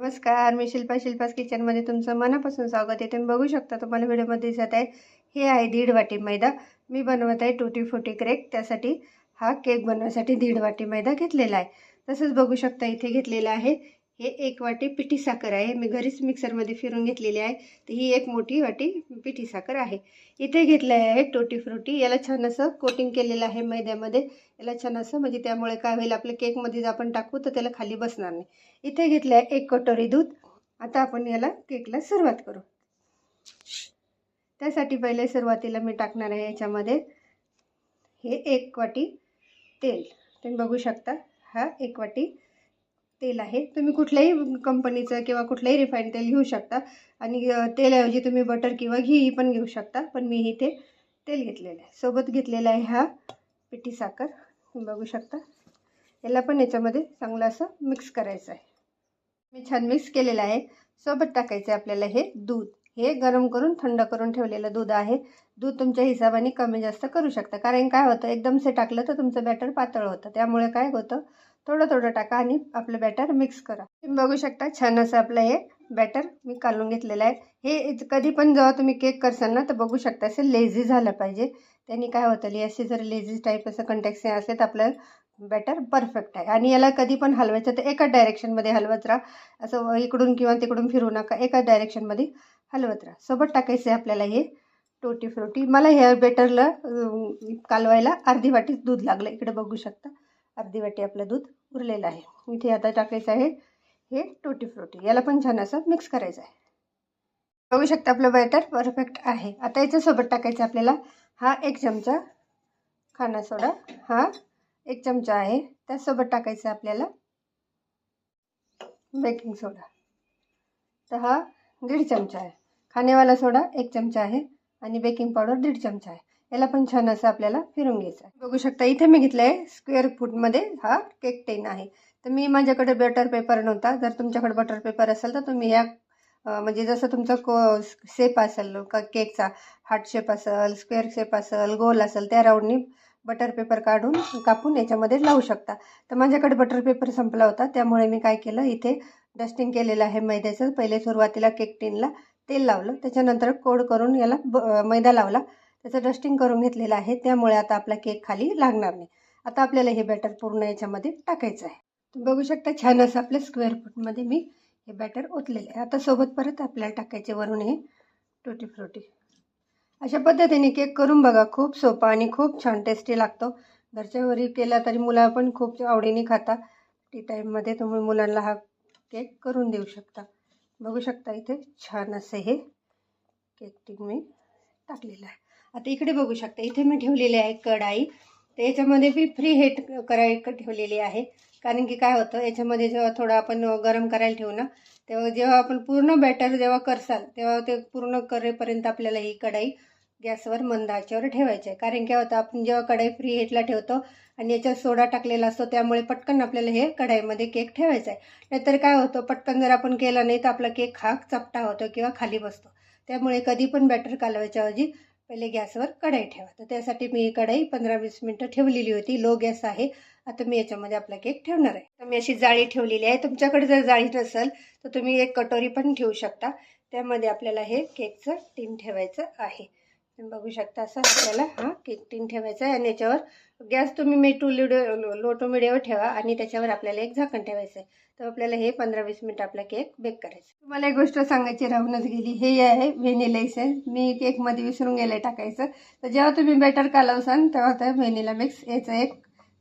नमस्कार, मी शिल्पास किचनमध्ये तुमचं मनापासून स्वागत आहे. तुम्ही बघू शकता, तुम्हाला व्हिडिओमध्ये दिसत आहे हे आहे 1.5 वाटी मैदा. मी बनवत आहे टुटी फ्रुटी केक. त्यासाठी हा केक बनवण्यासाठी 1.5 वाटी मैदा घेतलेला आहे. तसंच बघू शकता इथे घेतलेलं आहे हे 1 वाटी पिठी साखर आहे. मी घरीच मिक्सरमध्ये फिरून घेतलेली आहे. तर ही 1 मोठी वाटी पिठी साखर आहे. इथे घेतलं आहे टुटी फ्रुटी. याला छान असं कोटिंग केलेलं आहे मैद्यामध्ये. याला छान असं म्हणजे त्यामुळे काय होईल, आपल्या केकमध्ये जर आपण टाकू तर त्याला खाली बसणार नाही. इथे घेतलं आहे 1 कटोरी दूध. आता आपण याला केकला सुरुवात करू. त्यासाठी पहिले सुरुवातीला मी टाकणार आहे याच्यामध्ये हे 1 वाटी तेल. तुम्ही बघू शकता हा 1 वाटी तेल आहे. तुम्ही कुठल्याही कंपनीचं किंवा कुठलंही रिफाईंड तेल घेऊ शकता आणि तेलाऐवजी तुम्ही बटर किंवा घी पण घेऊ शकता, पण मी इथे तेल घेतलेलं आहे. सोबत घेतलेला आहे हा पिठी साखर. तुम्ही बघू शकता. याला पण याच्यामध्ये चांगलं असं मिक्स करायचं आहे. मी छान मिक्स केलेलं आहे. सोबत टाकायचं आहे आपल्याला हे दूध. हे गरम करून थंड करून ठेवलेलं दूध आहे. दूध तुमच्या हिशोबाने कमी जास्त करू शकता, कारण काय होतं एकदमसे टाकलं तर तुमचं बॅटर पातळ होतं. त्यामुळे काय होतं, थोडं थोडं टाका आणि आपलं बॅटर मिक्स करा. तुम्ही बघू शकता छान असं आपलं हे बॅटर मी काढून घेतलेलं आहे. हे कधी पण जेव्हा तुम्ही केक करसाल ना तर बघू शकता असं लेझी झालं पाहिजे. त्यांनी काय होतं, असे जर लेझी टाईप असं कंटेक्स असेल तर आपलं बॅटर परफेक्ट आहे. आणि याला कधी पण हलवायचं तर एकाच डायरेक्शनमध्ये हलवत राहा. असं इकडून किंवा तिकडून फिरू नका, एकाच डायरेक्शनमध्ये हलवत राहा. सोबत टाकायचं आहे आपल्याला हे टुटी फ्रुटी. मला हे बॅटरला कालवायला अर्धी वाटी दूध लागलं. इकडे बघू शकता अर्धी वाटी आपलं दूध उरलेलं आहे. इथे आता टाकायचं आहे हे टुटी फ्रुटी. याला पण छान असं मिक्स करायचं आहे. बघू शकता आपलं बॅटर परफेक्ट आहे. आता याच्यासोबत टाकायचं आपल्याला हा 1 चमचा खाणा सोडा. हा 1 चमचा आहे. त्यासोबत टाकायचं आपल्याला बेकिंग सोडा. तर हा 1.5 चमचा आहे. खाणेवाला सोडा 1 चमचा आहे आणि बेकिंग पावडर 1.5 चमचा आहे. याला पण छान असं आपल्याला फिरून घ्यायचं आहे. बघू शकता इथे मी घेतलं आहे स्क्वेअर फूटमध्ये हा केक टेन आहे. तर मी माझ्याकडे बटर पेपर नव्हता. जर तुमच्याकडे बटर पेपर असेल तर तुम्ही या म्हणजे जसं तुमचा शेप असेल का केकचा, हार्ट शेप असेल, स्क्वेअर शेप असेल, गोल असेल, त्या राऊंडनी बटर पेपर कापून याच्यामध्ये लावू शकता. तर माझ्याकडे बटर पेपर संपला होता, त्यामुळे मी काय केलं, इथे डस्टिंग केलेलं आहे मैद्याचं. पहिले सुरुवातीला केक टिनला तेल लावलं, त्याच्यानंतर कोड करून याला मैदा लावला, त्याचं डस्टिंग करून घेतलेलं आहे. त्यामुळे आता आपला केक खाली लागणार नाही. आता आपल्याला हे बॅटर पूर्ण याच्यामध्ये टाकायचं आहे. तुम्ही बघू शकता छान असं आपल्या स्क्वेअर फूटमध्ये मी हे बॅटर ओतलेलं आहे. आता सोबत परत आपल्याला टाकायचे वरून हे टुटी फ्रुटी. अशा पद्धतीने केक करून बघा. खूप सोपा आणि खूप छान टेस्टी लागतो. घरच्या घरी केला तरी मुलं पण खूप आवडीने खाता. टी टाईममध्ये तुम्ही मुलांना हा केक करून देऊ शकता. बघू शकता इथे छान असे हे केक टिन मी टाकलेलं आहे. आता इकडे बघू शकता इथे मी ठेवलेली आहे कढाई. तर याच्यामध्ये मी फ्री हीट करायला ठेवलेली आहे, कारण की काय होतं याच्यामध्ये जेव्हा थोडं आपण गरम करायला ठेवू ना, तेव्हा जेव्हा आपण पूर्ण बॅटर जेव्हा करसाल तेव्हा ते पूर्ण करेपर्यंत आपल्याला ही कढाई गॅसवर मंद आचेवर ठेवायची आहे. कारण काय होतं, आपण जेव्हा कढाई फ्री हीटला ठेवतो आणि याच्यात सोडा टाकलेला असतो, त्यामुळे पटकन आपल्याला हे कढाईमध्ये केक ठेवायचा आहे. नाहीतर काय होतं, पटकन जर आपण केला नाही तर आपला केक हा चपटा होतो किंवा खाली बसतो. त्यामुळे कधी पण बॅटर कालवायच्या ऐवजी पहिले गॅसवर कढाई ठेवा. तर त्यासाठी मी ही कढाई 15-20 मिनटं ठेवलेली होती. लो गॅस आहे. आता मी याच्यामध्ये आपला केक ठेवणार आहे. तर मी अशी जाळी ठेवलेली आहे. तुमच्याकडे जर जाळी नसेल तर तुम्ही 1 कटोरी पण ठेवू शकता. त्यामध्ये आपल्याला हे केकचं टीन ठेवायचं आहे. तुम्ही बघू शकता असं आपल्याला हा केक टीन ठेवायचा आहे आणि याच्यावर गॅस तुम्ही लो टू मिडियमवर ठेवा आणि त्याच्यावर आपल्याला एक झाकण ठेवायचं आहे. तर आपल्याला हे 15-20 मिनिट आपला केक बेक करायचा. तुम्हाला एक गोष्ट सांगायची राहूनच गेली. हे आहे व्हॅनिला एसेन्स. मी केकमध्ये विसरून गेले टाकायचं. तर जेव्हा तुम्ही बॅटर कालवसाल तेव्हा त्या व्हॅनिला मिक्स याचं एक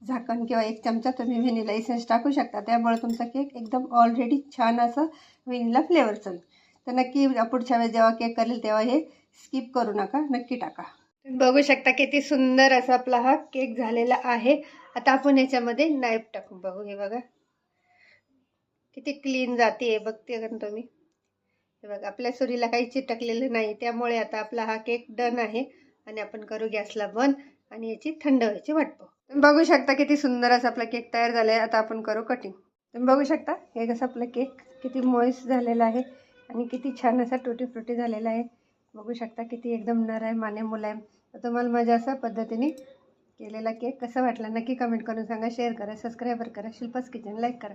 झाकण किंवा 1 चमचा तुम्ही व्हॅनिला एसेन्स टाकू शकता. त्यामुळे तुमचा केक एकदम ऑलरेडी छान असं व्हॅनिला फ्लेवर चालेल. तर नक्की पुढच्या वेळेस जेव्हा केक करेल तेव्हा हे स्किप करू नका, नक्की टाका. तुम्ही बघू शकता किती सुंदर असा आपला हा केक झालेला आहे. आता आपण याच्यामध्ये नाईफ टाकून बघू. हे बघा किती क्लीन जाते, बघते का तुम्ही. हे बघा आपल्या सुरीला काही चिटकलेलं नाही. त्यामुळे आता आपला हा केक डन आहे आणि आपण करू गॅसला बंद आणि याची थंड व्हायची वाट पाहू. तुम्ही बघू शकता किती सुंदर असा आपला केक तयार झाला आहे. आता आपण करू कटिंग. तुम्ही बघू शकता हे कसं आपला केक किती मॉइस्ट झालेला आहे आणि किती छान असा टुटी फ्रुटी झालेला आहे. बघू शकता किती एकदम नरम आणि मुलायम. तर तुम्हाला माझ्या अशा पद्धतीने केलेला केक कसा वाटला नक्की कमेंट करून सांगा. शेअर करा, सबस्क्राईब करा, शिल्पास किचन लाईक करा.